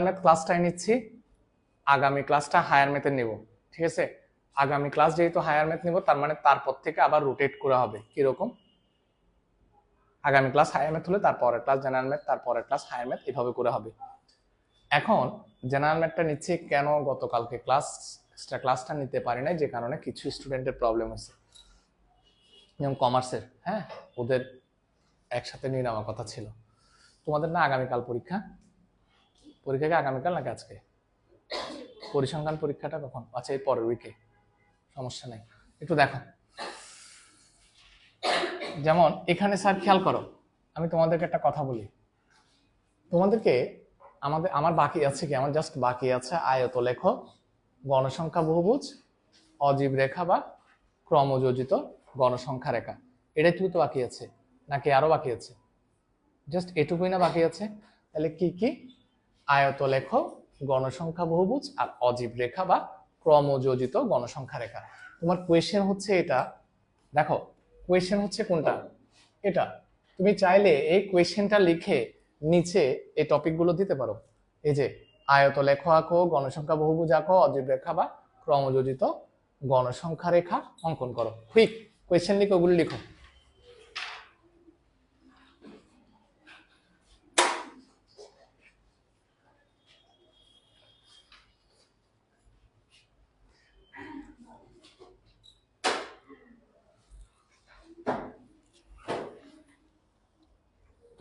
Math ক্লাসটাই নিচ্ছি, আগামী ক্লাসটা হায়ার ম্যাথে নেব, ঠিক আছে? আগামী ক্লাস যেহেতু হায়ার ম্যাথ নেব, তার মানে তারপর থেকে আবার রোটেট করা হবে। কিরকম? আগামী ক্লাস হায়ার ম্যাথ হলে তারপরের ক্লাস জেনারেল ম্যাথ, তারপরের ক্লাস হায়ার ম্যাথ, এভাবে করে হবে। এখন জেনারেল ম্যাথটা নিচ্ছি কেন, গতকালকে এক্সট্রা ক্লাসটা নিতে পারি নাই, যে কারণে কিছু স্টুডেন্টের প্রবলেম হয়েছে, যেমন কমার্সের। হ্যাঁ, ওদের একসাথে নিয়ে নেওয়ার কথা ছিল। তোমাদের না আগামীকাল পরীক্ষা? পরীক্ষা কি আগামীকাল নাকি আজকে? পরিসংখ্যান পরীক্ষাটা কখন? আচ্ছা, এর পরের উইকে, সমস্যা নেই। একটু দেখো, যেমন এখানে স্যার খেয়াল করো, আমি তোমাদেরকে একটা কথা বলি, তোমাদেরকে আমার বাকি আছে কি, আমার জাস্ট বাকি আছে আয়ত লেখ, গণসংখ্যা বহুভুজ, অজীব রেখা বা ক্রমযোজিত গণসংখ্যা রেখা। এটাই তো বাকি আছে, নাকি আরো বাকি আছে? জাস্ট এটুকুই না বাকি আছে? তাহলে কি কি? আয়ত লেখ, গণসংখ্যা বহুভুজ, আর অজীব রেখা বা ক্রমযোজিত গণসংখ্যা রেখা। তোমার কোয়েশ্চেন হচ্ছে এটা, দেখো কোয়েশ্চেন হচ্ছে কোনটা, এটা। তুমি চাইলে এই কোয়েশ্চেনটা লিখে নিচে এই টপিকগুলো দিতে পারো, এই যে আয়ত লেখ আঁকো, গণসংখ্যা বহুভুজ আঁকো, অজীব রেখা বা ক্রমযোজিত গণসংখ্যা রেখা অঙ্কন করো। কুইক কোয়েশ্চেন লিখো, ওগুলো লিখো।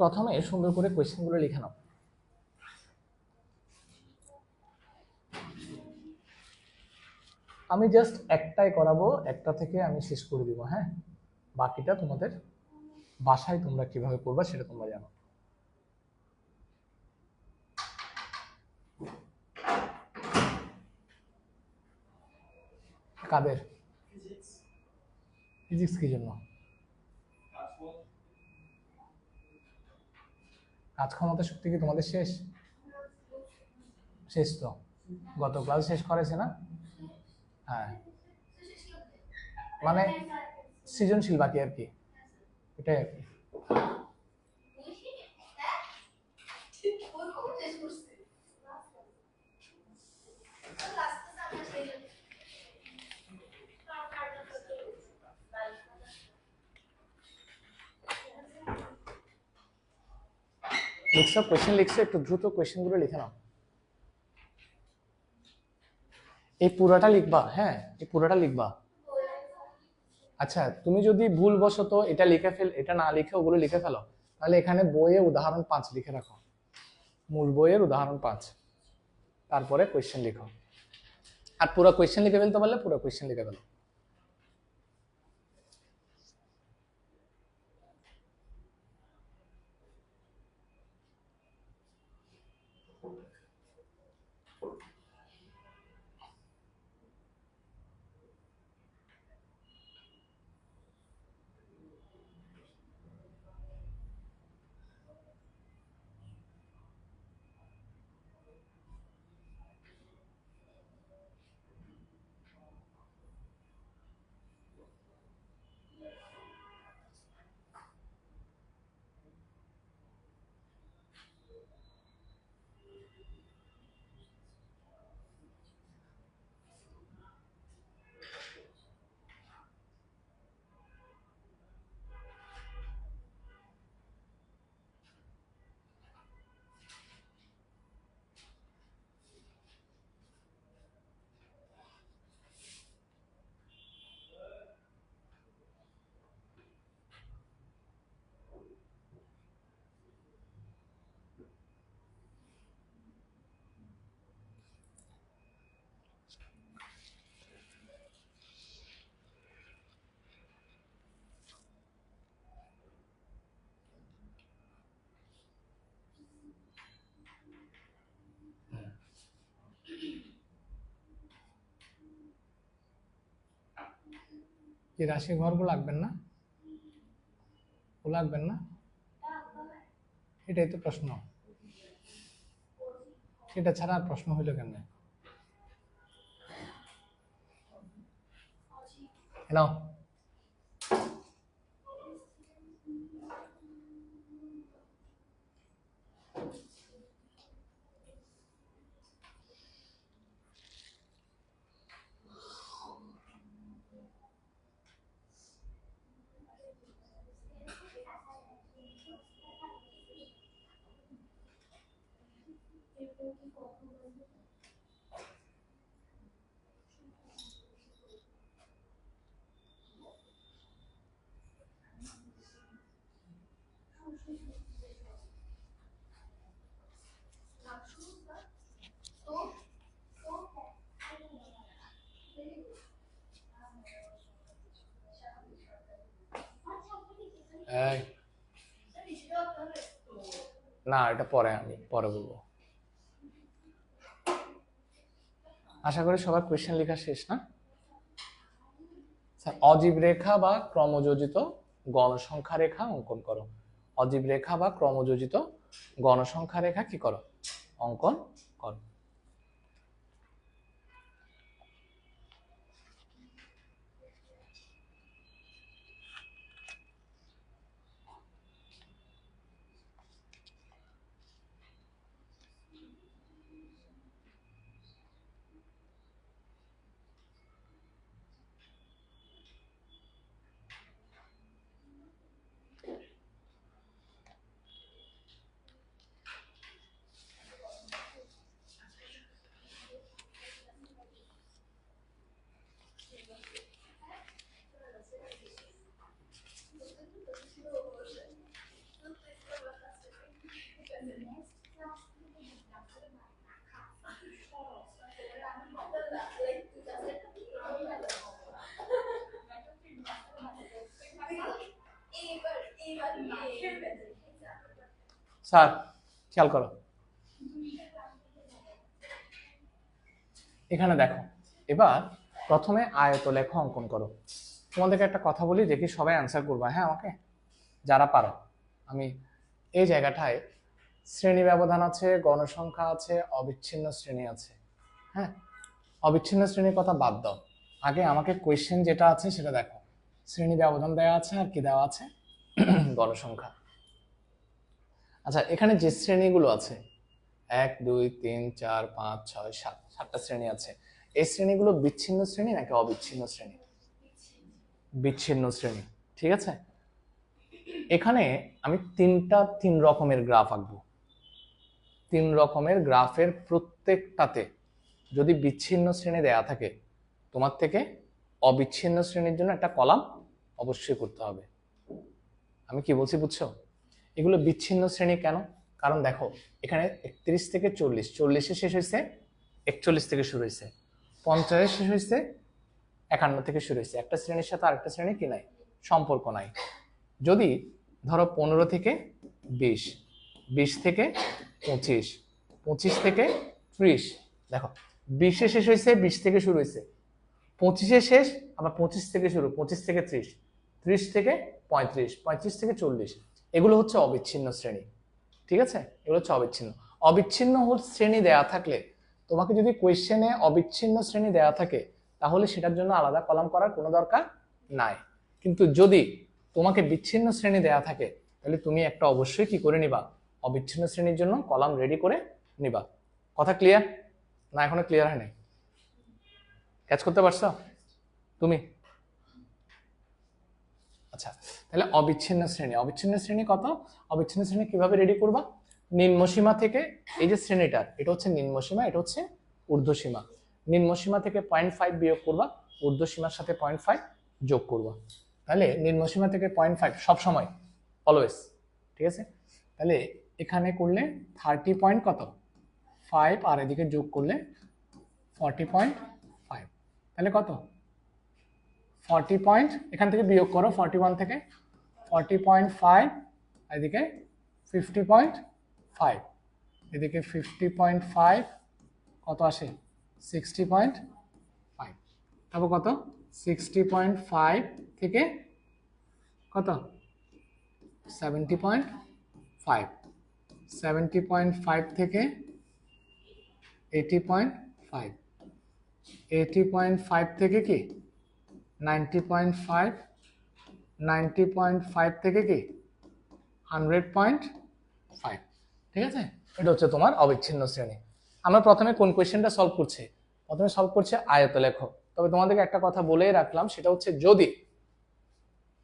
প্রথমে সুন্দর করে কোয়েশ্চেনগুলো লিখে নাও। আমি জাস্ট একটাই করাবো, একটা থেকে আমি শেষ করে দিব। হ্যাঁ, বাকিটা তোমাদের বাসায় তোমরা কিভাবে করবা সেটা তোমরা জানো। কাদের? ফিজিক্স কি জন্য? কাজ ক্ষমতা শক্তি কি তোমাদের শেষ? শেষ তো, গত ক্লাস শেষ করেছে না? হ্যাঁ, মানে সৃজনশীল বাকি আর কি, এটাই আর কি। লিখছো, কোয়েশ্চেন লিখছো, একটু দ্রুত কোয়েশ্চেনগুলো লিখে নাও। এই পুরাটা লিখবা, হ্যাঁ এই পুরাটা লিখবা। আচ্ছা, তুমি যদি ভুলবশত এটা না লিখে ওগুলো লিখে ফেলো, তাহলে এখানে বইয়ে উদাহরণ 5 লিখে রাখো, মূল বইয়ের উদাহরণ 5, তারপরে কোয়েশ্চেন লিখো। আর পুরো কোয়েশ্চেন লিখে ফেলতে পারলে পুরো কোয়েশ্চেন লিখে ফেলো। কি রাশি ঘরগুলো লাগবেন না? ও লাগবেন না, এটাই তো প্রশ্ন, সেটা ছাড়া আর প্রশ্ন হইল কেন? নাও, না, এটা পরে, আমি পরে বলবো। আশা করি সবার কোয়েশ্চেন লেখা শেষ না? অজীব রেখা বা ক্রমযোজিত গণসংখ্যা রেখা অঙ্কন করো। অজীব রেখা বা ক্রমযোজিত গণসংখ্যা রেখা কি করো? অঙ্কন করো। স্যার খেয়াল করো, এখানে দেখো, এবার প্রথমে আয়তলেখ অঙ্কন করো। তোমাদেরকে একটা কথা বলি, দেখি সবাই অ্যান্সার করবা, হ্যাঁ আমাকে যারা পারো। আমি এই জায়গাটায় শ্রেণী ব্যবধান আছে, গণসংখ্যা আছে, অবিচ্ছিন্ন শ্রেণী আছে। হ্যাঁ, অবিচ্ছিন্ন শ্রেণীর কথা বাদ দাও, আগে আমাকে কোয়েশ্চেন যেটা আছে সেটা দেখো। শ্রেণী ব্যবধান দেওয়া আছে, আর কি দেওয়া আছে? গণসংখ্যা। আচ্ছা, এখানে যে শ্রেণীগুলো আছে 1 2 3 4 5 6 7, 7টা শ্রেণী আছে। এই শ্রেণীগুলো বিচ্ছিন্ন শ্রেণী নাকি অবিচ্ছিন্ন শ্রেণী? বিচ্ছিন্ন শ্রেণী, ঠিক আছে। এখানে আমি তিন রকমের গ্রাফ আঁকবো। 3 রকমের গ্রাফের প্রত্যেকটাতে যদি বিচ্ছিন্ন শ্রেণী দেয়া থাকে, তোমার থেকে অবিচ্ছিন্ন শ্রেণীর জন্য একটা কলাম অবশ্যই করতে হবে। আমি কি বলছি বুঝছো? এগুলো বিচ্ছিন্ন শ্রেণী কেন? কারণ দেখো, এখানে 31 থেকে 40, 40-এ শেষ হয়েছে, 41 থেকে শুরু হয়েছে, 50-এ শেষ হয়েছে, 51 থেকে শুরু হয়েছে। একটা শ্রেণীর সাথে আরেকটা শ্রেণী কি নাই, সম্পর্ক নাই। যদি ধরো 15 থেকে 20, 20 থেকে 25, 25 থেকে 30, দেখো 20-এ শেষ হয়েছে, 20 থেকে শুরু হয়েছে, 25-এ শেষ, আবার 25 থেকে শুরু, 25 থেকে 30, 30 থেকে 35, 35 থেকে 40, এগুলো হচ্ছে অবিচ্ছিন্ন শ্রেণী। ঠিক আছে, এগুলো হচ্ছে অবিচ্ছিন্ন। অবিচ্ছিন্ন শ্রেণী দেয়া থাকলে, তোমাকে যদি কোয়েশ্চেনে অবিচ্ছিন্ন শ্রেণী দেয়া থাকে, তাহলে সেটার জন্য আলাদা কলাম করার কোনো দরকার নাই। কিন্তু যদি তোমাকে বিচ্ছিন্ন শ্রেণী দেয়া থাকে, তাহলে তুমি একটা অবশ্যই কি করে নিবা, অবিচ্ছিন্ন শ্রেণীর জন্য কলাম রেডি করে নিবা। কথা ক্লিয়ার না? এখনো ক্লিয়ার হয় নাই? ক্যাচ করতে পারছো তুমি? আচ্ছা, তাহলে অবিচ্ছিন্ন শ্রেণী, অবিচ্ছিন্ন শ্রেণী কত? অবিচ্ছিন্ন শ্রেণী কিভাবে রেডি করবা? নিম্নসীমা থেকে, এই যে শ্রেণীটার, এটা হচ্ছে নিম্নসীমা, এটা হচ্ছে ঊর্ধ্বসীমা। নিম্নসীমা থেকে 0.5 বিয়োগ করবা, ঊর্ধ্বসীমার সাথে 0.5 যোগ করবা। তাহলে নিম্নসীমা থেকে 0.5 সব সময়, অলওয়েজ, ঠিক আছে। তাহলে এখানে করলে 30 পয়েন্ট কত 5, আর এদিকে যোগ করলে 40.5, তাহলে কত 40 পয়েন্ট, এখান থেকে বিয়োগ করো 41 থেকে, 40.5, এদিকে 50.5, এদিকে 50.5, কত আসে 60.5, তারপর কত 60.5 থেকে কত 70.5, 70.5 থেকে 80.5, 80.5 থেকে কি 90.5, 90.5 থেকে কি 100.5, ঠিক আছে। এটা হচ্ছে তোমার অবিচ্ছিন্ন শ্রেণী। আমরা প্রথমে কোন কোয়েশ্চেনটা সলভ করছি? প্রথমে সলভ করছে আয়তলেখ। তবে তোমাদেরকে একটা কথা বলেই রাখলাম, সেটা হচ্ছে যদি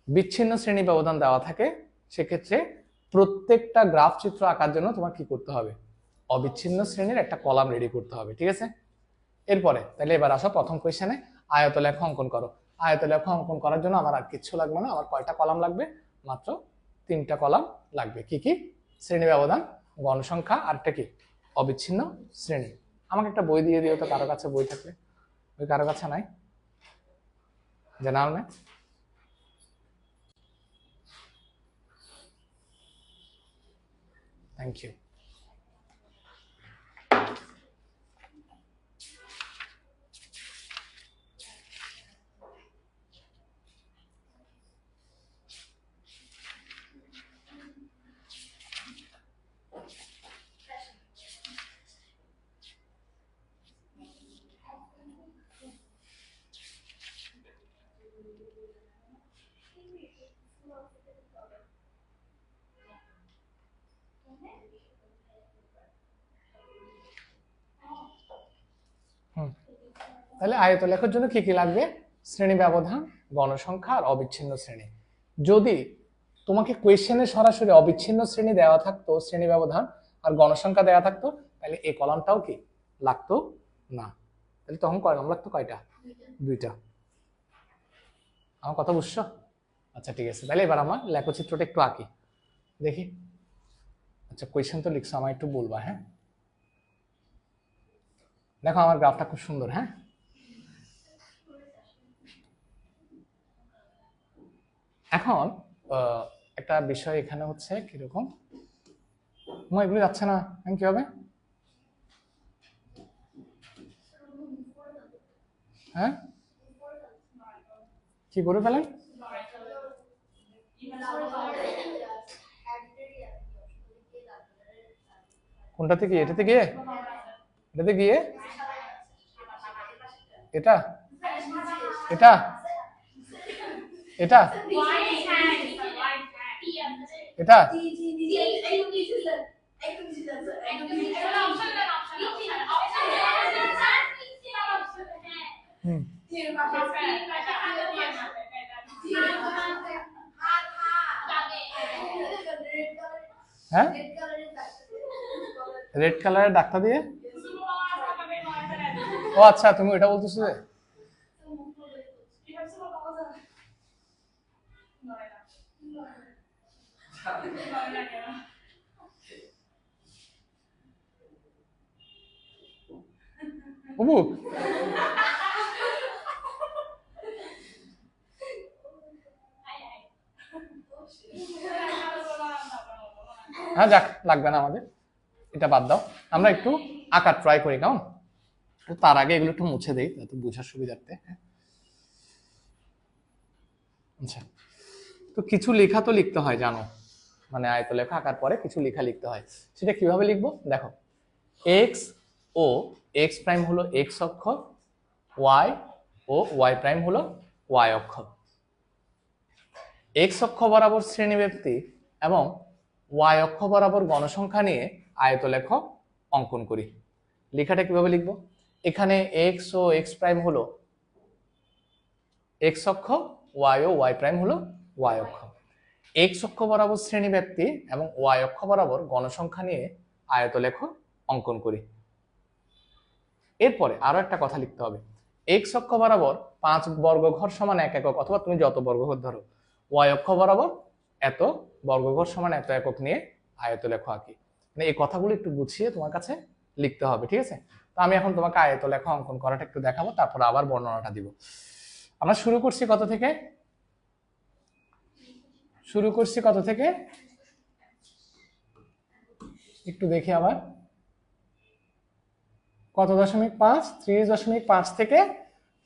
বিচ্ছিন্ন শ্রেণী ব্যবধান দেওয়া থাকে, সেক্ষেত্রে প্রত্যেকটা গ্রাফ চিত্র আঁকার জন্য তোমার কি করতে হবে, অবিচ্ছিন্ন শ্রেণীর একটা কলাম রেডি করতে হবে, ঠিক আছে। এরপরে তাহলে এবার আসো প্রথম কোয়েশ্চেনে, আয়তলেখ অঙ্কন করো। আয়তলেখ অঙ্কন করার জন্য আমার আর কিচ্ছু লাগবে না, আমার কয়টা কলাম লাগবে? মাত্র 3টা কলাম লাগবে। কি কি? শ্রেণী ব্যবধান, গণসংখ্যা, আরটা কি অবিচ্ছিন্ন শ্রেণী। আমাকে একটা বই দিয়ে দিও তো, কারো কাছে বই থাকলে। বই কারো কাছে নাই? General math. Thank you. তাহলে আয়তলেখের জন্য কি কি লাগবে? শ্রেণী ব্যবধান, গণসংখ্যা আর অবিচ্ছিন্ন শ্রেণী। যদি তোমাকে কোয়েশ্চেনে সরাসরি অবিচ্ছিন্ন শ্রেণী দেওয়া থাকতো, শ্রেণী ব্যবধান আর গণসংখ্যা দেওয়া থাকতো, তাহলে এই কলামটাও কি লাগতো না। তাহলে তখন কয়লাম লাগতো? কয়টা? দুইটা। আমার কথা বুঝছো? আচ্ছা ঠিক আছে, তাহলে এবার আমার লেখচিত্রটা একটু আঁকি দেখি। আচ্ছা কোয়েশ্চেন তো লিখছো, আমার একটু বলবা হ্যাঁ। দেখো আমার গ্রাফটা খুব সুন্দর হ্যাঁ। এখন একটা বিষয় এখানে হচ্ছে কিরকম, এগুলো যাচ্ছে না, কি হবে? হ্যাঁ কি করে ফেলেন? কোনটাতে গিয়ে? এটাতে গিয়ে? এটাতে গিয়ে? এটা এটা এটা এটা হ্যাঁ রেড কালারের দাগটা দিয়ে? ও আচ্ছা তুমি এটা বলতেছো যে অমুক হ্যাঁ যাক লাগবে না আমাদের, এটা বাদ দাও। আমরা একটু আঁকা ট্রাই করি কেমন? তার আগে এগুলো একটু মুছে দেই যাতে বোঝার সুবিধার্থে। আচ্ছা তো কিছু লেখা তো লিখতে হয় জানো, মানে আয়তলেখা আঁকার পরে কিছু লেখা লিখতে হয়। সেটা কিভাবে লিখবো দেখো, এক্স ও এক্স প্রাইম হলো এক্স অক্ষ, ওয়াই ও ওয়াই প্রাইম হলো ওয়াই অক্ষ। এক্স অক্ষ বরাবর শ্রেণীব্যাপ্তি এবং ওয়াই অক্ষ বরাবর গণসংখ্যা নিয়ে আয়তলেখ অঙ্কন করি। লেখাটা কিভাবে লিখবো? এখানে এক্স ও এক্স প্রাইম হলো এক্স অক্ষ, ওয়াই ও ওয়াই প্রাইম হলো ওয়াই অক্ষ। এক্স অক্ষ বরাবর শ্রেণীব্যাপ্তি এবং ওয়াই অক্ষ বরাবর গণসংখ্যা নিয়ে আয়তলেখ অঙ্কন করি। এরপরে আরো একটা কথা লিখতে হবে, এক্স অক্ষ বরাবর 5 বর্গঘর সমান 1 একক, অথবা তুমি যত বর্গঘর ধরো, ওয়াই অক্ষ বরাবর এত বর্গঘর সমান এত একক নিয়ে আয়তলেখ আঁকি। মানে এই কথাগুলো একটু গুছিয়ে তোমার কাছে লিখতে হবে, ঠিক আছে? তো আমি এখন তোমাকে আয়তলেখ অঙ্কন করাটা একটু দেখাবো, তারপর আবার বর্ণনাটা দিব। আমরা শুরু করছি কত থেকে? একটু দেখি আবার, কত দশমিক 5? 30.5 থেকে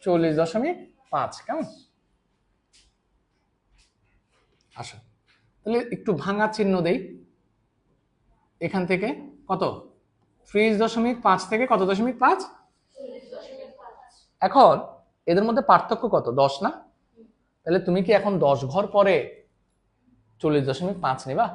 40.5 কেমন? আসো তাহলে একটু ভাঙা চিহ্ন দেই, এখান থেকে কত 30.5 থেকে কত দশমিক 5? এখন এদের মধ্যে পার্থক্য কত? 10 না? তাহলে তুমি কি এখন 10 ঘর পরে 40.5 নিবা?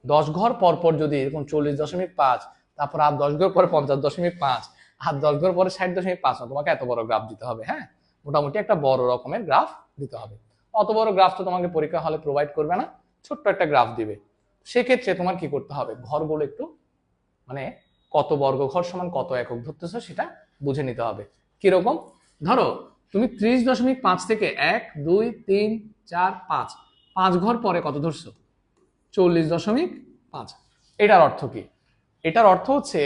10 ঘর পর পর যদি এরকম 40.5, তারপর আর 10 ঘর পরে 50.5, আর 10 ঘর পরে 60.5 না, তোমাকে এত বড় গ্রাফ দিতে হবে। হ্যাঁ মোটামুটি একটা বড় রকমের গ্রাফ দিতে হবে। অত বড় গ্রাফ তো তোমাকে পরীক্ষা হলে প্রোভাইড করবে না, ছোট্ট একটা গ্রাফ দিবে। সেক্ষেত্রে তোমার কি করতে হবে, ঘরগুলো একটু মানে কত বর্গ ঘর সমান কত একক ধরতেছো সেটা বুঝে নিতে হবে। কিরকম? ধরো তুমি 30.5 থেকে 1 2 3 4 5 5 ঘর পরে কত ধরছো? 40.5। এটার অর্থ কি? এটার অর্থ হচ্ছে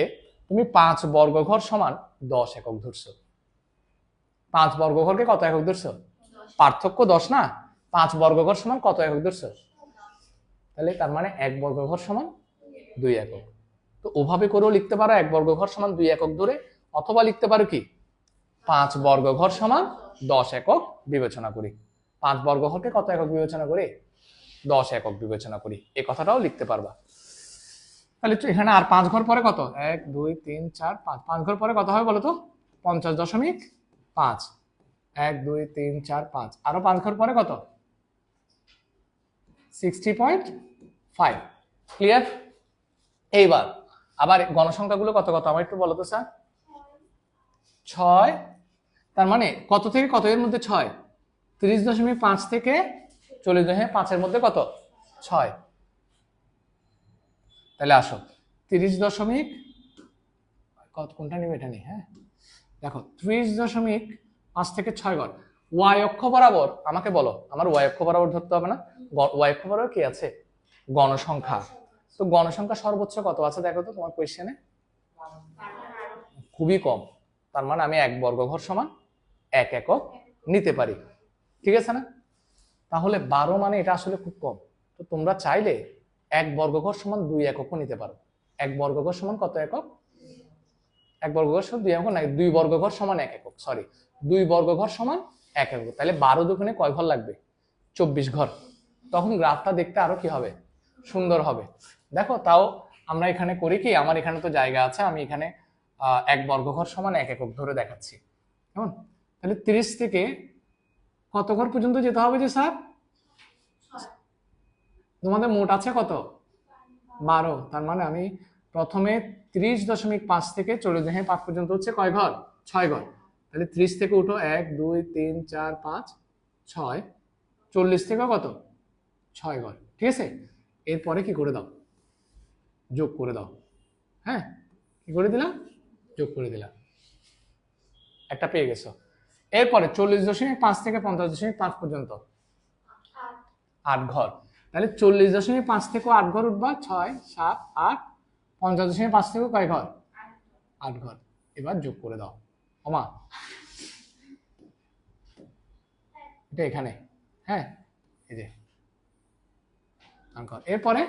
তুমি 5 বর্গঘর সমান 10 একক ধরছো। 5 বর্গঘরকে কত একক ধরছো? পার্থক্য 10 না? 5 বর্গঘর সমান কত একক ধরছো? তাহলে তার মানে 1 বর্গঘর সমান 2 একক। তো ওভাবে করেও লিখতে পারো 1 বর্গঘর সমান 2 একক ধরে, অথবা লিখতে পারো কি 5 বর্গঘর সমান 10 একক বিবেচনা করি। 5 বর্গঘরকে কত একক বিবেচনা করি? 10 একক বিবেচনা করি, এই কথাটাও লিখতে পারবা। তাহলে এখানে আর 5 ঘর পরে কত? 1 2 3 4 5, 5 ঘর পরে কত হবে বলো তো? 50.5। 1 2 3 4 5, আরো 5 ঘর পরে কত? 60.5। ক্লিয়ার? এইবার আবার গণসংখ্যাগুলো কত কত আমার একটু বলো তো স্যার। 6, তার মানে কত থেকে কত এর মধ্যে 6, 30.5 থেকে 40.5 মধ্যে কত 6। তাহলে আসো 30 কত কোনটা নিবে এটা নেই। হ্যাঁ দেখো 30.5 থেকে 6 ঘর ওয়াই অক্ষ বরাবর আমাকে বলো, আমার ওয়াই অক্ষ বরাবর ধরতে হবে না, ওয়াই অক্ষ বরাবর কি আছে গণসংখ্যা। তো গণসংখ্যা সর্বোচ্চ কত আছে দেখো তো তোমার কোয়েশ্চেনে, খুবই কম। তার মানে আমি 1 বর্গ ঘর সমান 1 একক নিতে পারি, ঠিক আছে না? তাহলে 12 মানে এটা আসলে খুব কম। তো তোমরা চাইলে 1 বর্গ ঘর সমান 2 এককও নিতে পারো। 1 বর্গ ঘর সমান কত একক? 1 বর্গ ঘর সমান 2 একক না, 2 বর্গ ঘর সমান 1 একক, সরি 2 বর্গ ঘর সমান 1 একক। তাহলে 12 দুগুণে কয় ঘর লাগবে? 24 ঘর। তখন গ্রাফটা দেখতে আরো কি হবে, সুন্দর হবে। দেখো তাও আমরা এখানে করি কি, আমার এখানে তো জায়গা আছে, আমি এখানে 1 বর্গ ঘর সমান 1 একক ধরে দেখাচ্ছি। কেমন? তাহলে 30 থেকে কত ঘর পর্যন্ত যেতে হবে যে স্যার? তোমাদের মোট আছে কত? 12। তার মানে আমি প্রথমে 30.5 থেকে 40.5 পর্যন্ত হচ্ছে কয় ঘর? 6 ঘর। তাহলে 30 থেকে উঠো 1 2 3 4 5 6, 40 থেকে কত 6 ঘর, ঠিক আছে? এরপরে কি করে দাও, যোগ করে দাও। হ্যাঁ কি করে দিলাম? যোগ করে দিলাম, একটা পেয়ে গেছো। এরপরে 40.5 থেকে 50.5 পর্যন্ত 8 ঘর। তাহলে 40.5 থেকে 8 ঘর উঠবা, 6 7 8, 50.5 থেকে কয় ঘর? 8 ঘর। এবার যোগ করে দাও ওমা, এটা এখানে, হ্যাঁ এই যে 8 ঘর। এরপরে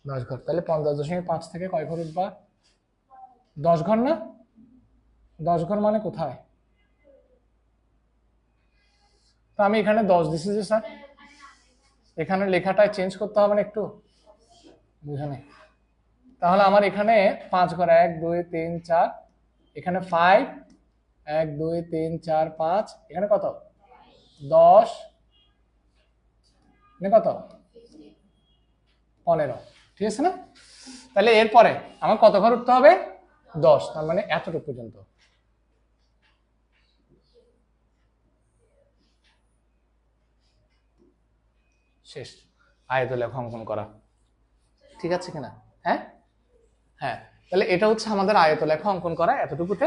10 ঘর। তাহলে 50.5 থেকে কয় ঘর উঠবা? 10 ঘর না? 10 ঘর মানে কোথায়? তো আমি এখানে 10 দিছি যে স্যার, এখানে লেখাটা চেঞ্জ করতে হবে না একটু, বুঝে নেই। তাহলে আমার এখানে 5 ঘর, 1 2 3 4, এখানে 5 1 2 3 4 5, এখানে কত 10, কত 15, ঠিক আছে না? তাহলে এরপরে আমার কত ঘর উঠতে হবে? 10। তার মানে এতটুকু পর্যন্ত। শেষ আয়তলেখ অঙ্কন করা, ঠিক আছে কিনা? হ্যাঁ হ্যাঁ, তাহলে এটা হচ্ছে আমাদের আয়তলেখ অঙ্কন করা, এতটুকুতে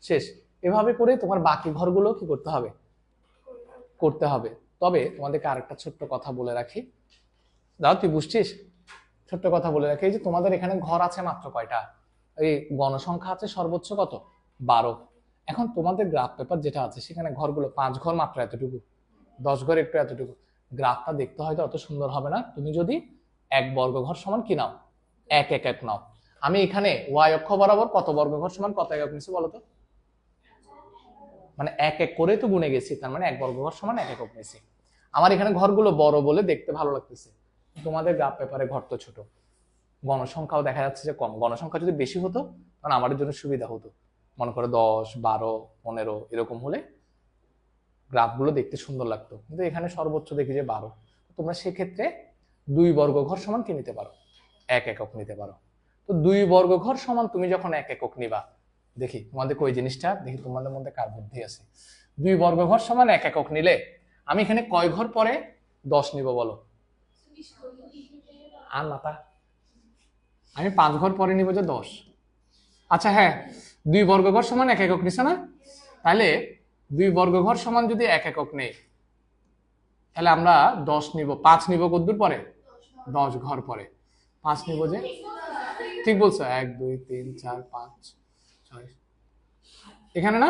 শেষ। এভাবে করে তোমার বাকি ঘরগুলো কি করতে হবে? করতে হবে। তবে তোমাদেরকে আরেকটা ছোট্ট কথা বলে রাখি, দাও তুই বুঝছিস, ছোট্ট কথা বলে রাখি, এই যে তোমাদের এখানে ঘর আছে মাত্র কয়টা? এই গণসংখ্যা আছে সর্বোচ্চ কত? 12। এখন তোমাদের গ্রাফ পেপার যেটা আছে সেখানে ঘরগুলো 5 ঘর মাত্র এতটুকু, 10 ঘর একটু এতটুকু। গ্রাফটা দেখতে হয়তো অত সুন্দর হবে না তুমি যদি 1 বর্গ ঘর সমান কি নাও? 1 একক নাও। আমি এখানে ওয়াই অক্ষ বরাবর কত বর্গ ঘর সমান কত একক নিছি বলো তো? মানে 1 1 করে তো গুনে গেছি, তার মানে 1 বর্গ ঘর সমান 1 একক নিছি। আমার এখানে ঘরগুলো বড় বলে দেখতে ভালো লাগতেছে, তোমাদের গ্রাফ পেপারে ঘর তো ছোট, গণসংখ্যাও দেখা যাচ্ছে যে কম। গণসংখ্যা যদি বেশি হতো তাহলে আমাদের জন্য সুবিধা হতো, মনে করো 10 12 15 এরকম হলে গ্রাফগুলো দেখতে সুন্দর লাগতো। কিন্তু এখানে সর্বোচ্চ দেখি যে 12। তোমরা সেক্ষেত্রে 2 বর্গ ঘর সমান কি নিতে পারো? 1 একক নিতে পারো। তো 2 বর্গ ঘর সমান তুমি যখন 1 একক নিবা, দেখি তোমাদের ওই জিনিসটা দেখি তোমাদের মধ্যে কার বুদ্ধি আছে। 2 বর্গ ঘর সমান 1 একক নিলে আমি এখানে কয় ঘর পরে 10 নিব বলো? আর মাতা, আমি 5 ঘর পরে নিব যে 10। আচ্ছা হ্যাঁ, 2 বর্গ ঘর সমান 1 একক নিছে না? তাহলে 2 বর্গ ঘর সমান যদি 1 একক নেই তাহলে আমরা 10 নিব, 5 নিব কতদূর পরে? 10 ঘর পরে 5 নিব যে, ঠিক বলছো, 1 2 3 4 5 6 এখানে না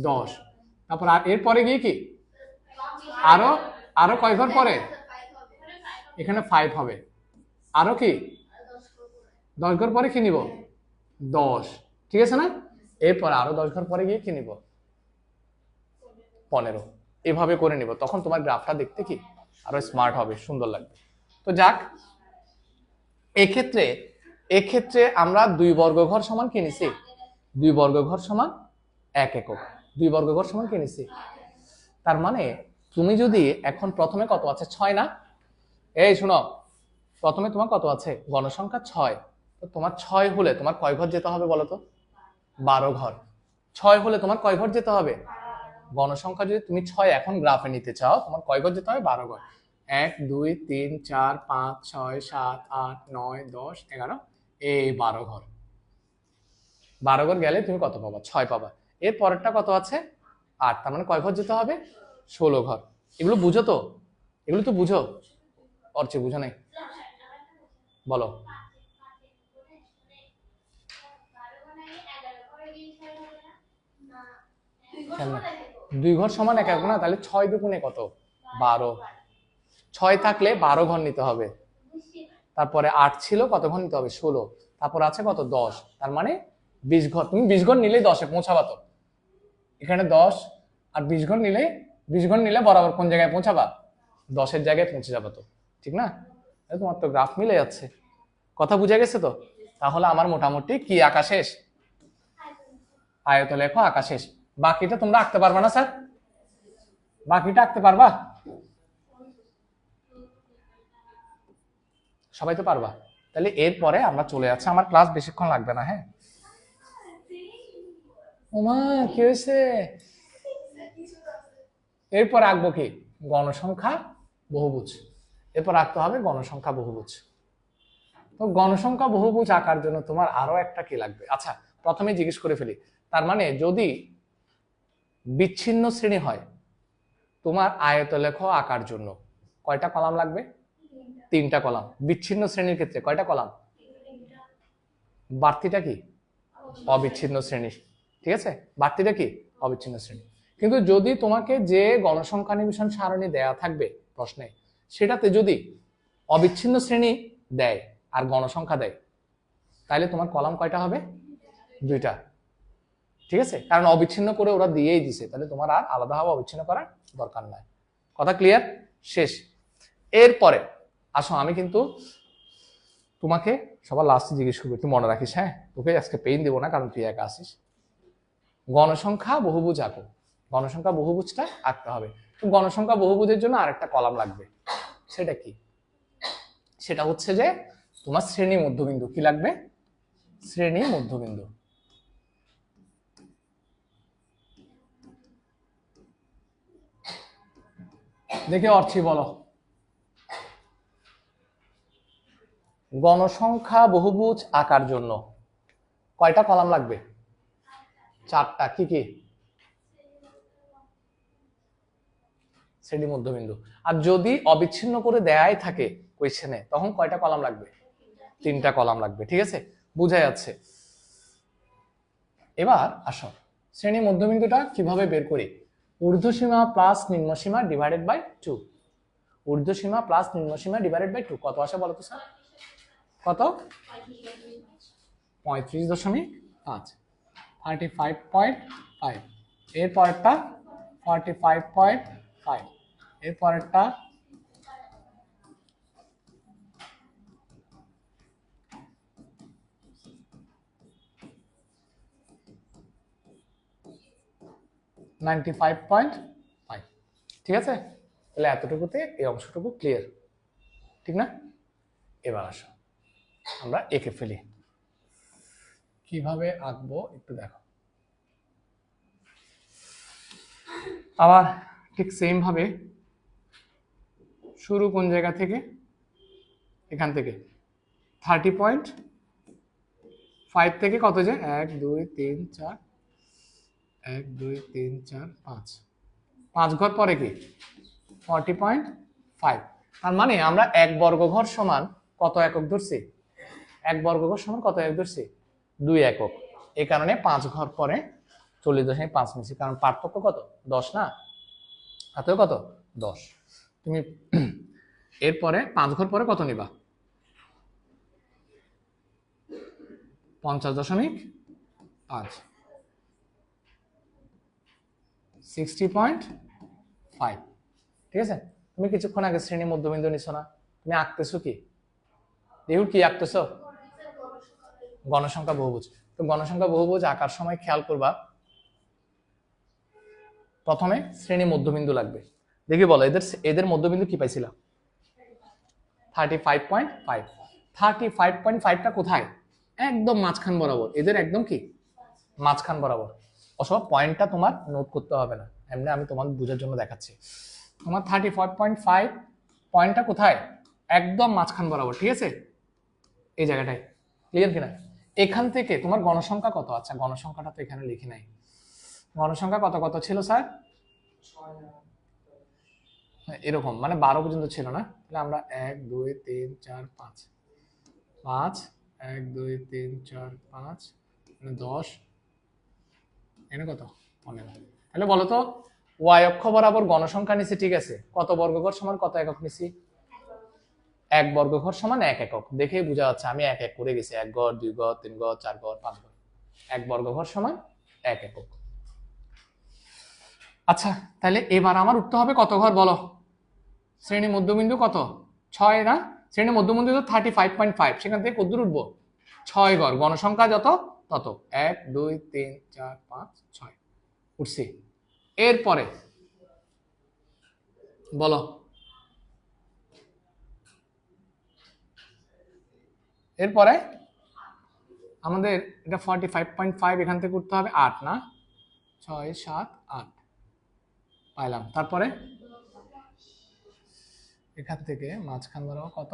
10। তারপর আর এরপরে গিয়ে কি আরো আরো কয় ঘর পরে? এখানে 5 হবে। আরো কি 10 ঘর পরে কি নিব? 10, ঠিক আছে না? এরপর আরো 10 ঘর পরে গিয়ে কি নিব? 15। এভাবে করে নিব, তখন তোমার গ্রাফটা দেখতে কি আরো স্মার্ট হবে, সুন্দর লাগবে। তো যাক, এক্ষেত্রে আমরা 2 বর্গ ঘর সমান কি নিছি? 2 বর্গ ঘর সমান 1 একক। 2 বর্গ ঘর সমান কি নিছি? তার মানে তুমি যদি এখন প্রথমে কত আছে? 6 না? এই শোনো, প্রথমে তোমার কত আছে? গণসংখ্যা 6। তো তোমার 6 হলে তোমার কয় ঘর যেতে হবে বলো তো? 12 ঘর। 6 হলে তোমার কয় ঘর যেতে হবে? গণসংখ্যা যদি তুমি 6 এখন গ্রাফে নিতে চাও, তোমার কয় ঘর যেতে হবে? 12 ঘর। 1 2 3 4 5 6 7 8 9 10 11, এই 12 ঘর। 12 ঘর গেলে তুমি কত পাবা? 6 পাবা। এর পরেরটা কত আছে? 8। তার মানে কয় ঘর যেতে হবে? 16 ঘর। এগুলো বুঝো তো? এগুলো তো বুঝো? অর্চে বুঝো নাই? বলো। কেন 2 ঘর সমান 1 না? তাহলে 6 দুগুণে কত? 12। 6 থাকলে 12 ঘর নিতে হবে। তারপরে 8 ছিল, কত ঘর নিতে হবে? 16। তারপর আছে কত? 10। তার মানে 20 ঘর। তুমি 20 ঘর নিলেই 10-এ পৌঁছাবা তো। এখানে 10 আর 20 ঘর নিলে, 20 ঘর নিলে বরাবর কোন জায়গায় পৌঁছাবা? 10-এর জায়গায় পৌঁছে যাবে তো, ঠিক না? তোমার তো গ্রাফ মিলে যাচ্ছে। কথা বুঝে গেছে তো? তাহলে আমার মোটামুটি কি আঁকা শেষ? আয়তলেখ আঁকা শেষ। বাকিটা তোমরা আঁকতে পারবা না স্যার? বাকিটা আঁকতে পারবা? সবাই তো পারবা। তাহলে এরপরে আমরা চলে যাচ্ছি, আমার ক্লাস বেশিক্ষণ লাগবে না। হ্যাঁ ওমা, কি হয়েছে? এরপর আঁকবো কি? গণসংখ্যা বহুভুজ। এরপর আঁকতে হবে গণসংখ্যা বহুভুজ। তো গণসংখ্যা বহুভুজ আঁকার জন্য তোমার আরো একটা কি লাগবে? আচ্ছা, প্রথমে জিজ্ঞেস করে ফেলি। তার মানে যদি বিচ্ছিন্ন শ্রেণী হয়, তোমার আয়তলেখ আঁকার জন্য কয়টা কলাম লাগবে? 3টা কলাম। বিচ্ছিন্ন শ্রেণীর ক্ষেত্রে কয়টা কলাম? বাড়তিটা কি? অবিচ্ছিন্ন শ্রেণী। ঠিক আছে, বাড়তিটা কি? অবিচ্ছিন্ন শ্রেণী। কিন্তু যদি তোমাকে যে গণসংখ্যা নিবেশন সারণী দেয়া থাকবে প্রশ্নে, সেটাতে যদি অবিচ্ছিন্ন শ্রেণী দেয় আর গণসংখ্যা দেয়, তাহলে তোমার কলাম কয়টা হবে? 2টা। ঠিক আছে, কারণ অবিচ্ছিন্ন করে ওরা দিয়েই দিছে, তাহলে তোমার আর আলাদাভাবে অবিচ্ছিন্ন করার দরকার নাই। কথা ক্লিয়ার? শেষ। এরপরে আসো, আমি কিন্তু তোমাকে সবার লাস্টে জিজ্ঞেস করবো, একটু মনে রাখিস। হ্যাঁ, তোকে আজকে পেইন দেবো না, কারণ তুই একা আসিস। গণসংখ্যা বহুভুজ আঁকো। গণসংখ্যা বহুভুজটা আঁকতে হবে। গণসংখ্যা বহুভুজের জন্য আরেকটা কলাম লাগবে। সেটা কি? সেটা হচ্ছে যে তোমার শ্রেণী মধ্যবিন্দু। কি লাগবে? শ্রেণী মধ্যবিন্দু। দেখে অর্চি বলো। গণসংখ্যা বহুভুজ আঁকার জন্য কয়টা কলাম লাগবে? 4টা। কি কি? শ্রেণী মধ্যবিন্দু। আর যদি অবিচ্ছিন্ন করে দেয়াই থাকে কোয়েশ্চেনে, তখন কয়টা কলাম লাগবে? 3টা কলাম লাগবে। ঠিক আছে, বুঝা যাচ্ছে? এবার আসো, শ্রেণী মধ্যবিন্দুটা কিভাবে বের করি? ঊর্ধ্বসীমা প্লাস নিম্নসীমা ডিভাইডেড বাই 2। ঊর্ধ্বসীমা প্লাস নিম্নসীমা ডিভাইডেড বাই 2 কত আসে বলো তো স্যার? কত? 35.5। 35.5। এর পরেরটা 45.5। এর পরেরটা 95.5। ঠিক আছে, তাহলে এতটুকুতে এই অংশটুকু ক্লিয়ার, ঠিক না? এবার আসো, আমরা এঁকে ফেলি। কিভাবে আঁকবো একটু দেখো। আবার ঠিক সেম ভাবে শুরু কোন জায়গা থেকে? এখান থেকে 30.5 থেকে কত যায়? 1 2 3 4, 1 2 3 4 5। 5 ঘর পরে কি? 40.5। তার মানে আমরা 1 বর্গঘর সমান কত একক ধরছি? 1 বর্গঘর সমান কত একক ধরছি? 2 একক। এই কারণে 5 ঘর পরে 40.5 নিচ্ছি, কারণ পার্থক্য কত? 10 না? পার্থক্য কত? 10। তুমি এরপরে 5 ঘর পরে কত নিবা? 50.5। 60.5। ঠিক আছে, তুমি কিছুক্ষণ আগে শ্রেণী মধ্যবিন্দু নিছো না? তুমি আঁকতেছো কি? দেখো কি আঁকতেছো? গণসংখ্যা বহুভুজ। তো গণসংখ্যা বহুভুজ আঁকার সময় খেয়াল করবা, প্রথমে শ্রেণী মধ্যবিন্দু লাগবে। দেখি বলো, এদের মধ্যবিন্দু কি পাইছিলাম? 35.5। 35.5টা কোথায়? একদম মাঝখান বরাবর। এদের একদম কি? মাঝখান বরাবর। অসব পয়েন্টটা তোমার নোট করতে হবে না, এমনি আমি তোমাদের বোঝার জন্য দেখাচ্ছি। তোমার 35.5 পয়েন্টটা কোথায়? একদম মাঝখান বরাবর, ঠিক আছে, এই জায়গাটায়। ক্লিয়ার কিনা? এখান থেকে তোমার গণসংখ্যা কত? আচ্ছা গণসংখ্যাটা তো এখানে লিখি নাই। গণসংখ্যা কত কত ছিল স্যার? এরকম, মানে 12 পর্যন্ত ছিল না? তাহলে আমরা 1 2 3 4 5 5 1 2 3 4 5 মানে 10, এনে কত 15। তাহলে বলো তো ওয়াই অক্ষ বরাবর গণসংখ্যা নিছি, ঠিক আছে, কত বর্গঘর সমান কত একক নিছি? 1 বর্গঘর সমান 1 একক। দেখেই বোঝা যাচ্ছে আমি এক এক করে গেছি, 1 ঘর 2 ঘর 3 ঘর 4 ঘর 5 ঘর। 1 বর্গঘর সমান 1 একক। আচ্ছা তাহলে এবার আমার উঠতে হবে কত ঘর বলো? শ্রেণী মধ্যবিন্দু কত? 6 না? শ্রেণী মধ্যবিন্দু তো 35.5, সেখান থেকে কত দূর উঠবো? 6 ঘর। গণসংখ্যা যত তত 1 2 3 4 5 6 উঠছি। এরপরে বলো, এরপরে আমাদের এটা 45.5, এখান থেকে উঠতে হবে 8 না? 6 7 8 পাইলাম। তারপরে এখান থেকে মাঝখান বরাবর কত?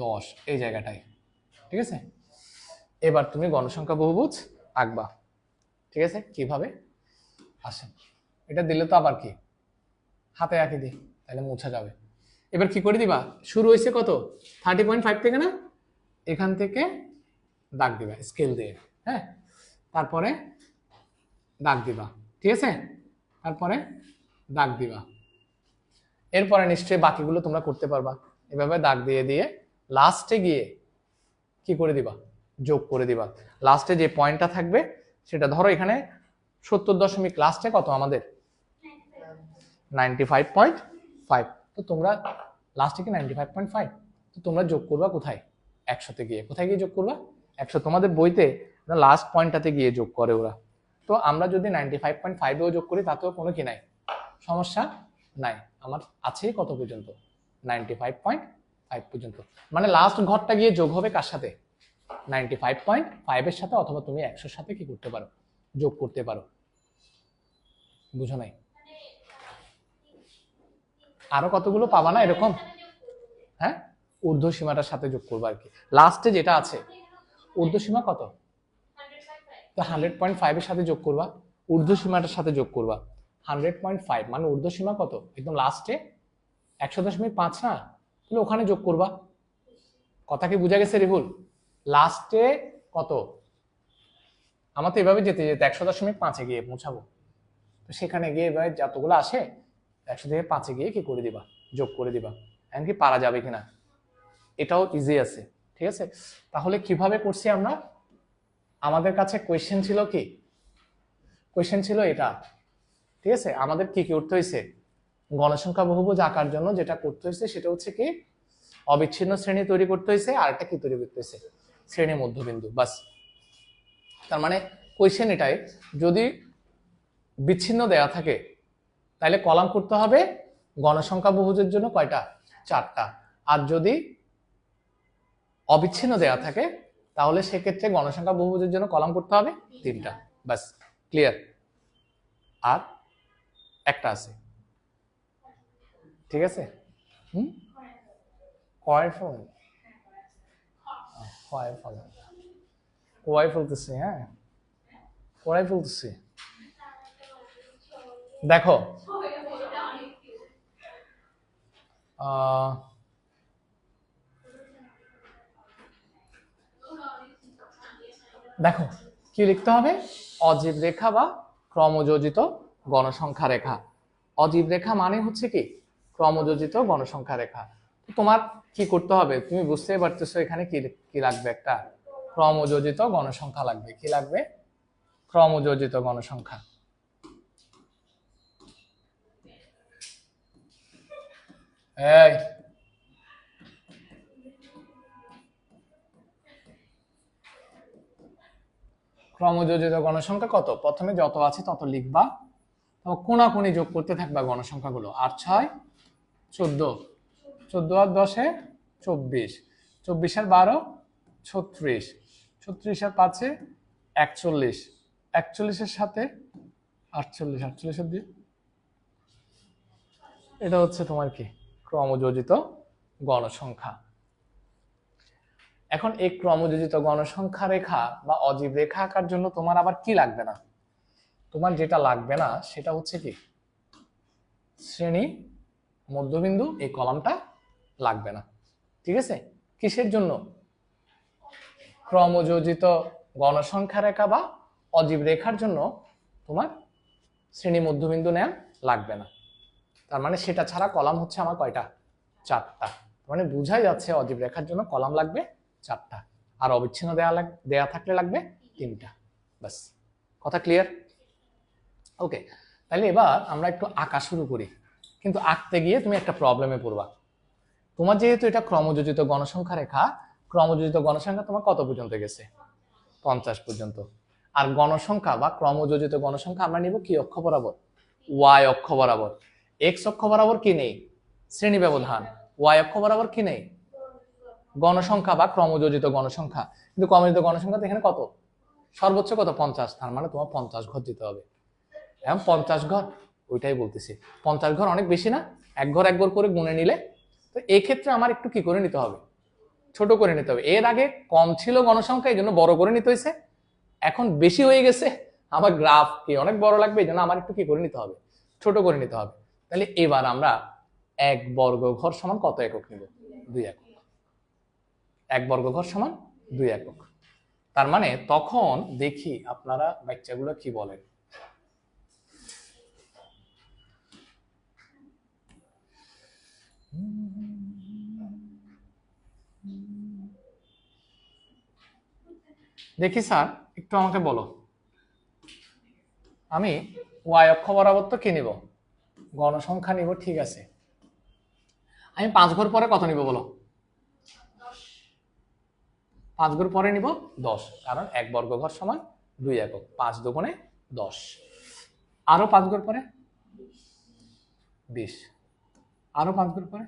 10, এই জায়গাটায়, ঠিক আছে। এবার তুমি গণসংখ্যা বহুভুজ আঁকবা, ঠিক আছে। কিভাবে আসেন, এটা দিলে তো আবার কি হাতে আঁকি দিই, তাহলে মুছা যাবে। এবার কি করে দিবা? শুরু হয়েছে কত? 30.5 থেকে না? এখান থেকে দাগ দিবা স্কেল দিয়ে, হ্যাঁ, তারপরে দাগ দিবা, ঠিক আছে, তারপরে দাগ দিবা। এরপরে নিশ্চয়ই বাকিগুলো তোমরা করতে পারবা। এভাবে দাগ দিয়ে দিয়ে লাস্টে গিয়ে কি করে দিবা? যোগ করে দিবা। লাস্টে যে পয়েন্টটা থাকবে সেটা ধরো এখানে 70 লাস্টে কত আমাদের? 95.5। তো তোমরা লাস্টে কি 95.5, তো তোমরা যোগ করবা কোথায়? 100-তে গিয়ে। কোথায় গিয়ে যোগ করবা? 100। তোমাদের বইতে লাস্ট পয়েন্টটাতে গিয়ে যোগ করে ওরা। তো আমরা যদি 95.5-এও যোগ করি তাতেও কোনো কি নাই, সমস্যা নাই। আমার আছে কত পর্যন্ত? 95.5 পর্যন্ত। মানে লাস্ট ঘরটা গিয়ে যোগ হবে কার সাথে? 95.5 এর সাথে, অথবা তুমি 100-র সাথে কি করতে পারো? যোগ করতে পারো। বুঝো নাই? আরো কতগুলো পাবা না এরকম? হ্যাঁ, ঊর্ধ্ব সীমাটার সাথে যোগ করবো আর কি। লাস্টে যেটা আছে ঊর্ধ্ব সীমা কত? তো 100.5 এর সাথে যোগ করবা, ঊর্ধ্ব সীমাটার সাথে যোগ করবা। 100.5 মানে ঊর্ধ্ব সীমা কত? একদম লাস্টে 100.5 না? তাহলে ওখানে যোগ করবা। কথা কি বুঝা গেছে রিহুল? লাস্টে কত? আমার তো এভাবে যেতে যেতে 100.5-এ গিয়ে পৌঁছাবো। তো সেখানে গিয়ে এবার যতগুলো আসে 100 থেকে 5-এ গিয়ে কি করে দিবা? যোগ করে দিবা। এমনকি পারা যাবে কিনা এটাও ইজি আছে, ঠিক আছে। তাহলে কিভাবে করছি আমরা? আমাদের কাছে কোয়েশ্চেন ছিল কি? কোয়েশ্চেন ছিল এটা, ঠিক আছে। আমাদের কি কি করতে হয়েছে? গণসংখ্যা বহুভুজ আঁকার জন্য যেটা করতে হয়েছে সেটা হচ্ছে কি, অবিচ্ছিন্ন শ্রেণী তৈরি করতে হয়েছে, আর একটা কি তৈরি করতে হয়েছে? শ্রেণী মধ্যবিন্দু, বাস। তার মানে কোয়েশ্চেন এটাই, যদি বিচ্ছিন্ন দেয়া থাকে তাহলে কলাম করতে হবে গণসংখ্যা বহুভুজের জন্য কয়টা? 4টা। আর যদি অবিচ্ছিন্ন দেয়া থাকে তাহলে সেক্ষেত্রে গণসংখ্যা বহুভুজের জন্য কলাম করতে হবে 3টা, বাস। ক্লিয়ার? আর একটা আছে, ঠিক আছে। কয় ফল? কয় ফল? কয় ফেলতেছি, হ্যাঁ কয় ফেলতেছি। দেখো দেখো কি লিখতে হবে? অজীব রেখা বা ক্রমযোজিত গণসংখ্যা রেখা। অজীব রেখা মানে হচ্ছে কি? ক্রমযোজিত গণসংখ্যা রেখা। তোমার কি করতে হবে তুমি বুঝতেই পারতেছো, এখানে কি কি লাগবে? একটা ক্রমযোজিত গণসংখ্যা লাগবে। কি লাগবে? ক্রমযোজিত গণসংখ্যা। এই ক্রমযোজিত গণসংখ্যা কত? প্রথমে যত আছে তত লিখবা, কোনাকুনি যোগ করতে থাকবা গণসংখ্যাগুলো। 8 6 14, 14 আর 10-এ 24, 24 আর 12 36, 36 আর 5-এ 41, 41-এর সাথে 48, 48 দিয়ে এটা হচ্ছে তোমার কি ক্রমযোজিত গণসংখ্যা। এখন এই ক্রমযোজিত গণসংখ্যা রেখা বা অজীব রেখা আঁকার জন্য তোমার আবার কি লাগবে না? তোমার যেটা লাগবে না সেটা হচ্ছে কি শ্রেণী মধ্যবিন্দু, এই কলামটা লাগবে না। ঠিক আছে? কিসের জন্য? ক্রমযোজিত গণসংখ্যা রেখা বা অজীব রেখার জন্য তোমার শ্রেণী মধ্যবিন্দু নেওয়া লাগবে না। তার মানে সেটা ছাড়া কলাম হচ্ছে আমার কয়টা? 4টা। মানে বোঝাই যাচ্ছে অজীব রেখার জন্য কলাম লাগবে 4টা, আর অবিচ্ছিন্ন দেয়া থাকলে লাগবে 3টা। বাস, কথা ক্লিয়ার? ওকে, তাহলে এবার আমরা একটু আঁকা শুরু করি। কিন্তু আঁকতে গিয়ে তুমি একটা প্রবলেমে পড়বা। তোমার যেহেতু এটা ক্রমযোজিত গণসংখ্যা রেখা, ক্রমযোজিত গণসংখ্যা তোমার কত পর্যন্ত গেছে? 50 পর্যন্ত। আর গণসংখ্যা বা ক্রমযোজিত গণসংখ্যা আমরা নিব কি অক্ষ বরাবর? ওয়াই অক্ষ বরাবর। এক্স অক্ষ বরাবর কি নেই? শ্রেণী ব্যবধান। ওয়াই অক্ষ বরাবর কি নেই? গণসংখ্যা বা ক্রমযোজিত গণসংখ্যা। কিন্তু ক্রমযোজিত গণসংখ্যা তো এখানে কত? সর্বোচ্চ কত? 50। তার মানে তোমার 50 ঘর দিতে হবে। এখন 50 ঘর, ওইটাই বলতেছি, 50 ঘর অনেক বেশি না? এক ঘর এক ঘর করে গুনে নিলে তো এই ক্ষেত্রে আমার একটু কি করে নিতে হবে? ছোট করে নিতে হবে। এর আগে কম ছিল গণসংখ্যা, এই জন্য বড় করে নিতে হয়েছে। এখন বেশি হয়ে গেছে, আমার গ্রাফ কি অনেক বড় লাগবে, এই জন্য আমার একটু কি করে নিতে হবে? ছোট করে নিতে হবে। তাহলে এবার আমরা 1 বর্গ ঘর সমান কত একক নিব? 2 একক। 1 বর্গ ঘর সমান 2 একক। তার মানে তখন দেখি আপনারা বাচ্চাগুলো কি বলেন। দেখি স্যার, একটু আমাকে বলো। আমি ওয়াই অক্ষ বরাবর তো কি নিব? গণসংখ্যা নিব, ঠিক আছে। আমি 5 ঘর পরে কত নিব বলো? 5 ঘর পরে নিব 10, কারণ 1 বর্গ ঘর সমান 2 একক। 5 দুগুণে 10। আরো 5 ঘর পরে 20, আরো 5 ঘর পরে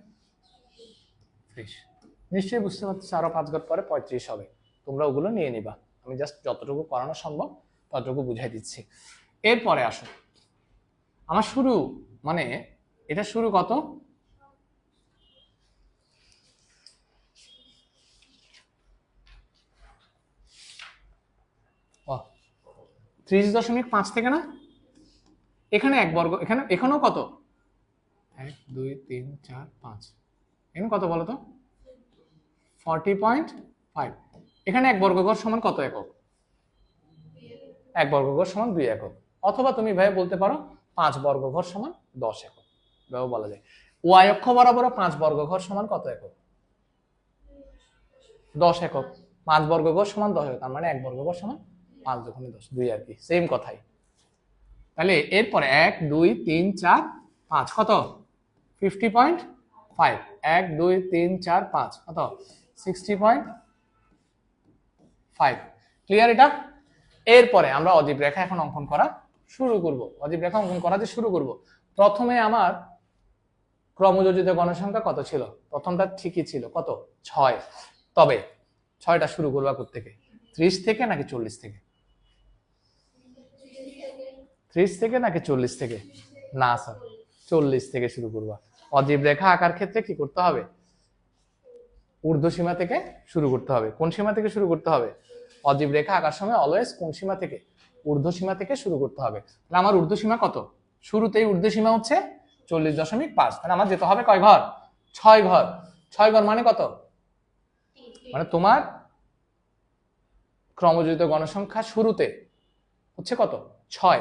30। নিশ্চয়ই বুঝতে পারছি, আরো 5 ঘর পরে 35 হবে। তোমরা ওগুলো নিয়ে নিবা, আমি জাস্ট যতটুকু করানো সম্ভব ততটুকু বুঝাই দিচ্ছি। এরপরে আসো, আমার শুরু মানে এটা শুরু কত? ও 30.5 থেকে না? এখানে 1 বর্গ, এখানেও কত? 1 2 3 4 5, এখানে কত বলো তো? 40.5। এখানে 1 বর্গ ঘর সমান কত একক? 1 বর্গ ঘর সমান 2 একক। অথবা তুমি ভাই বলতে পারো 5 বর্গ ঘর সমান 10 একক, এভাবে বলা যায়। ওয়াই অক্ষ বরাবর 5 বর্গ ঘর সমান কত একক? 10 একক। 5 বর্গ ঘর সমান 10 একক, তার মানে 1 বর্গ ঘর সমান 5 দুগুণে 10, 2 আর কি, সেম কথাই। তাহলে এরপরে 1 2 3 4 5 কত? 50.5। 1 2 3 4 5 কত? 60.5। ক্লিয়ার এটা? এরপরে আমরা অজীব রেখা এখন অঙ্কন করা শুরু করব। অজীব রেখা অঙ্কন করা যে শুরু করব, প্রথমে আমার ক্রমযোজিত গণসংখ্যা কত ছিল? প্রথমটা ঠিকই ছিল, কত? 6। তবে 6টা শুরু করবা কোথা থেকে? 30 থেকে নাকি 40 থেকে? 30 থেকে নাকি 40 থেকে? না স্যার, 40 থেকে শুরু করবা। অজীব রেখা আঁকার ক্ষেত্রে কি করতে হবে? ঊর্ধ্ব সীমা থেকে শুরু করতে হবে। কোন সীমা থেকে শুরু করতে হবে? অজীব রেখা আঁকার সময় অলওয়েজ কোন সীমা থেকে? ঊর্ধ্ব সীমা থেকে শুরু করতে হবে। তাহলে আমার ঊর্ধ্ব সীমা কত? শুরুতেই ঊর্ধ্ব সীমা হচ্ছে 40.5। তাহলে আমার যেতে হবে কয় ঘর? 6 ঘর। 6 ঘর মানে কত? মানে তোমার ক্রমযোজিত গণসংখ্যা শুরুতে হচ্ছে কত? 6।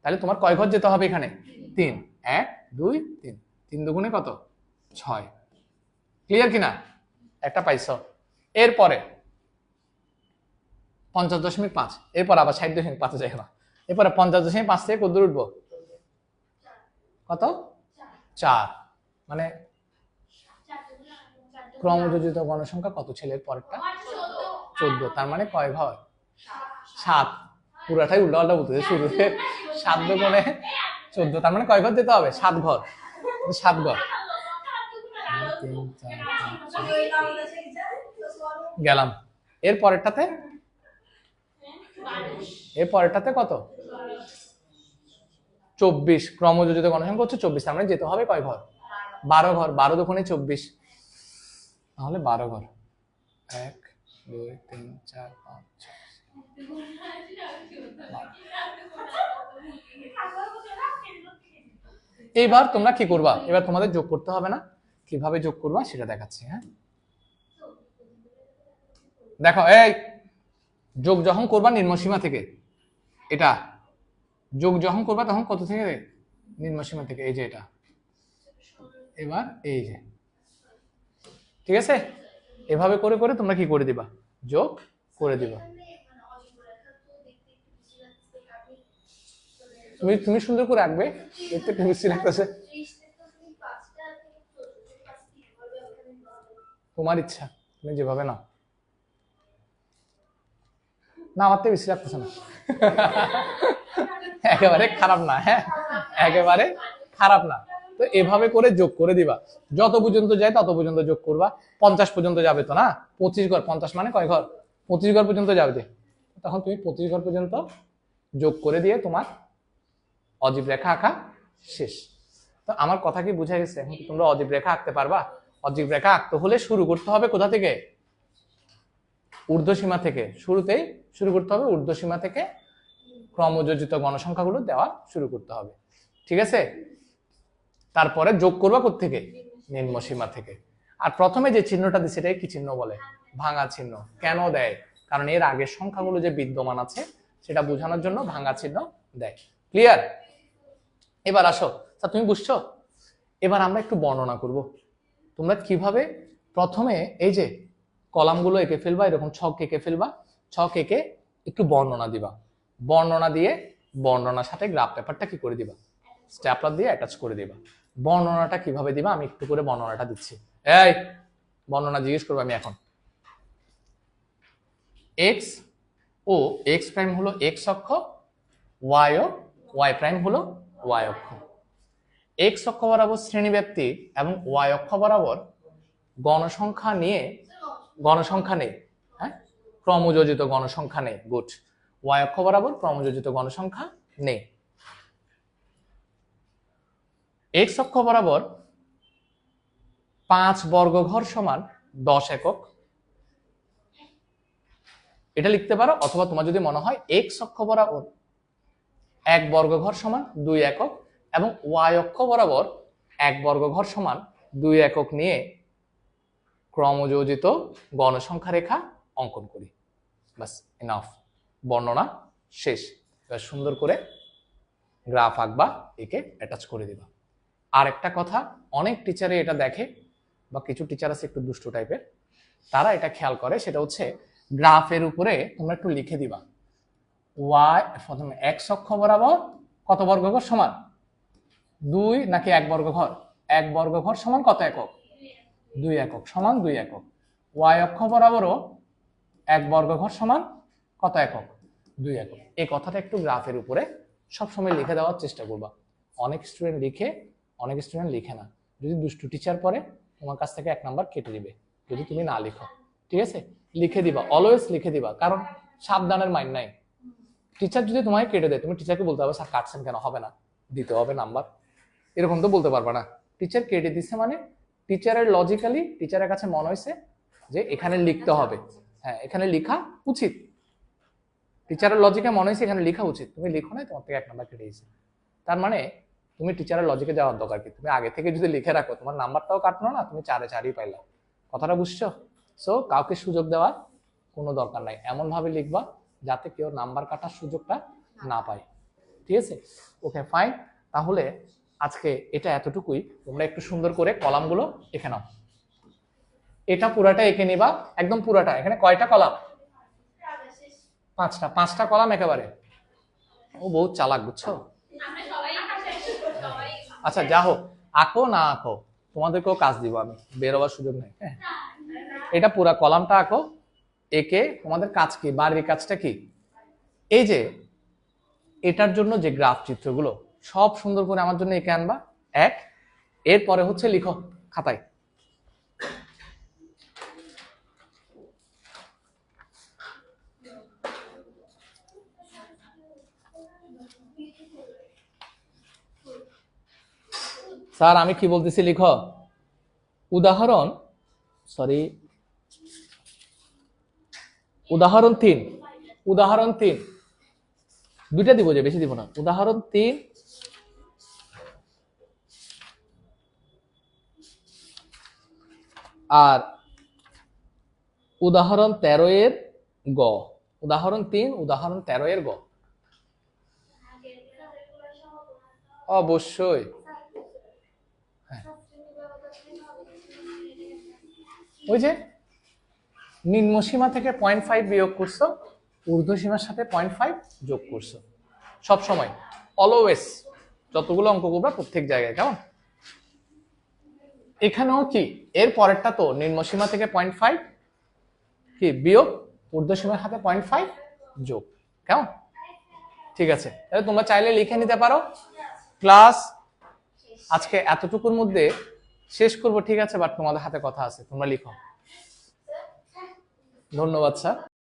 তাহলে তোমার কয় ঘর যেতে হবে এখানে? 3। 1 2 3, 3 দুগুণে কত? 6। ক্লিয়ার কিনা? একটা পাইছো। এরপরে 50.5, এরপর আবার 60.5 যাই না। এরপরে 50.5 থেকে কত দূর উঠবো? কত? 4। মানে ক্রমযোজিত গণসংখ্যা কত ছিল এর পরেরটা? 14। তার মানে কয় ঘর? 7। পুরাটাই উল্টা বলতেছে, শুরুতে 7 দুগুণে 14, তার মানে কয় ঘর যেতে হবে? 7 ঘর। 7 ঘর গেলাম। এর পরেরটাতে এর পরেরটাতে কত 24, ক্রমযোজিত গণসংখ্যা হচ্ছে 24, তার মানে যেতে হবে কয় ঘর 12 ঘর, 12 দুগুণে 24, তাহলে 12 ঘর 1 2 3 4 5 6। এইবার তোমরা কি করবা, এবার তোমাদের যোগ করতে হবে না, কিভাবে যোগ করবা সেটা দেখাচ্ছি। হ্যাঁ দেখো, এই যোগ যখন করবা নিম্নসীমা থেকে, এটা যোগ যখন করবা তখন কত থেকে নিম্নসীমা থেকে, এই যে এটা, এবার এই যে, ঠিক আছে, এভাবে করে করে তোমরা কি করে দিবা, যোগ করে দিবা। তুমি তুমি সুন্দর করে রাখবে, দেখতে একটু মিষ্টি লাগতেছে, তোমার ইচ্ছা, তুমি যেভাবে নাও না, আমার তো বেশি লাগতেছে না। একেবারে খারাপ না, হ্যাঁ একেবারে খারাপ না। তো এভাবে করে যোগ করে দিবা, যত পর্যন্ত যায় তত পর্যন্ত যোগ করবা। 50 পর্যন্ত যাবে তো না, 25 ঘর, 50 মানে কয় ঘর, 25 ঘর পর্যন্ত যাবে, তখন তুমি 25 ঘর পর্যন্ত যোগ করে দিয়ে তোমার অজীব রেখা আঁকা শেষ। তো আমার কথা কি বুঝা গেছে? এখন কি তোমরা অজীব রেখা আঁকতে পারবা? অজীব রেখা আঁকতে হলে শুরু করতে হবে কোথা থেকে, ঊর্ধ্বসীমা থেকে। শুরুতেই শুরু করতে হবে ঊর্ধ্বসীমা থেকে, ক্রমযোজিত গণসংখ্যাগুলো দেওয়া শুরু করতে হবে, ঠিক আছে। তারপরে যোগ করবা কোত্থেকে, নিম্নসীমা থেকে। আর প্রথমে যে চিহ্নটা দিচ্ছে এটাকে কি চিহ্ন বলে, ভাঙা চিহ্ন। কেন দেয়, কারণ এর আগের সংখ্যাগুলো যে বিদ্যমান আছে সেটা বোঝানোর জন্য ভাঙা চিহ্ন দেয়। ক্লিয়ার? এবার আসো, তুমি বুঝছো? এবার আমরা একটু বর্ণনা করব তোমরা কিভাবে প্রথমে এই যে কলামগুলো এঁকে ফেলবা, এরকম ছক এঁকে ফেলবা, ছক এঁকে একটু বর্ণনা দিবা, বর্ণনা দিয়ে বর্ণনার সাথে গ্রাফ পেপারটা কি করে দিবা, স্ট্যাপলার দিয়ে অ্যাটাচ করে দিবা। বর্ণনাটা কিভাবে দিবা আমি একটু করে বর্ণনাটা দিচ্ছি। এই বর্ণনা জিজ্ঞেস করবো আমি এখন। এক্স ও এক্স প্রাইম হলো এক্স অক্ষ, ওয়াই ও ওয়াই প্রাইম হলো ওয়াই অক্ষ। এক্স অক্ষ বরাবর শ্রেণীব্যাপ্তি এবং ওয়াই অক্ষ বরাবর গণসংখ্যা নিয়ে, গণসংখ্যা নেই, হ্যাঁ ক্রমযোজিত গণসংখ্যা নেই, গুড। ওয়াই অক্ষ বরাবর ক্রমযোজিত গণসংখ্যা নেই। এক্স অক্ষ বরাবর 5 বর্গঘর সমান 10 একক, এটা লিখতে পারো। অথবা তোমার যদি মনে হয় এক্স অক্ষ বরাবর 1 বর্গঘর সমান 2 একক এবং ওয়াই অক্ষ বরাবর 1 বর্গঘর সমান 2 একক নিয়ে ক্রমযোজিত গণসংখ্যা রেখা অঙ্কন করি। বাস, এনাফ, বর্ণনা শেষ। এবার সুন্দর করে গ্রাফ আঁকবা, একে অ্যাটাচ করে দিবা। আর একটা কথা, অনেক টিচারে এটা দেখে, বা কিছু টিচার আছে একটু দুষ্ট টাইপের, তারা এটা খেয়াল করে, সেটা হচ্ছে গ্রাফের উপরে তোমরা একটু লিখে দিবা ওয়াই, প্রথমে এক্স অক্ষ বরাবর কত বর্গঘর সমান 2 নাকি 1 বর্গঘর, 1 বর্গঘর সমান কত একক, 2 একক, সমান 2 একক। ওয়াই অক্ষ বরাবরও 1 বর্গঘর সমান কত একক, 2 একক। এই কথাটা একটু গ্রাফের উপরে সবসময় লিখে দেওয়ার চেষ্টা করবা। অনেক স্টুডেন্ট লিখে, অনেক স্টুডেন্ট লিখে না। যদি দুষ্টু টিচার পড়ে তোমার কাছ থেকে 1 নাম্বার কেটে দিবে যদি তুমি না লিখো, ঠিক আছে। লিখে দিবা, অলওয়েজ লিখে দিবা, কারণ সাবধানের মাইন্ড নাই। টিচার যদি তোমাকে কেটে দেয়, তুমি টিচারকে বলতে হবে স্যার কাটছেন কেন, হবে না, দিতে হবে নাম্বার, এরকম তো বলতে পারবা না। টিচার কেটে দিচ্ছে মানে টিচারের লজিক্যালি, টিচারের কাছে মনে হয়েছে যে এখানে লিখতে হবে, হ্যাঁ এখানে লেখা উচিত, টিচারের লজিকে মনে হয়েছে এখানে লেখা উচিত, তুমি লিখো না, তোমার থেকে 1 নাম্বার কেটে দিয়েছে। তার মানে তুমি টিচারের লজিকে যাওয়ার দরকার কি, তুমি আগে থেকে যদি লিখে রাখো তোমার নাম্বারটাও কাটলো না, তুমি 4-এ 4ই পাইলা। কথাটা বুঝছো? সো কাউকে সুযোগ দেওয়ার কোনো দরকার নাই, এমন ভাবে লিখবা যাতে কেউ নাম্বার কাটার সুযোগটা না পায়, ঠিক আছে। ওকে ফাইন, তাহলে আজকে এটা এতটুকুই। তোমরা একটু সুন্দর করে কলামগুলো এঁকে নাও, এটা পুরাটা এঁকে নিবা, একদম পুরাটা। এখানে কয়টা কলাম, 5টা, 5টা কলাম একেবারে। ও বহুত চালাক, বুঝছো। আচ্ছা যা হোক, আঁকো না আঁকো তোমাদেরকেও কাজ দিব আমি, বেরোবার সুযোগ নেই, হ্যাঁ। এটা পুরা কলামটা আঁকো, একে তোমাদের কাজ কি, বাড়ির কাজটা কি, এই যে এটার জন্য যে গ্রাফ চিত্রগুলো সব সুন্দর করে আমার জন্য এঁকে আনবা। এরপরে হচ্ছে লিখো খাতায়। স্যার আমি কি বলতেছি লিখো। উদাহরণ উদাহরণ 3, উদাহরণ 3 দুইটা দিব, যে বেশি দিব না। উদাহরণ 3 আর উদাহরণ 13 এর গ। উদাহরণ 3 উদাহরণ 13 এর গ। অবশ্যই। হ্যাঁ, ওই যে নিম্ন সীমা থেকে 0.5 বিয়োগ করছো, ঊর্ধ্ব সীমার সাথে 0.5 যোগ করছো, সব সময় অলওয়েজ যতগুলো অঙ্ক করবা প্রত্যেক জায়গায়। কেমন? এখানেও কি এর পরেরটা তো নিম্ন সীমা থেকে 0.5 কি বিয়োগ, ঊর্ধ্ব সীমার সাথে 0.5 যোগ। কেমন? ঠিক আছে, তাহলে তোমরা চাইলে লিখে নিতে পারো। ক্লাস আজকে এতটুকুর মধ্যে শেষ করব, ঠিক আছে, বাট তোমাদের হাতে কথা আছে, তোমরা লিখো। ধন্যবাদ স্যার।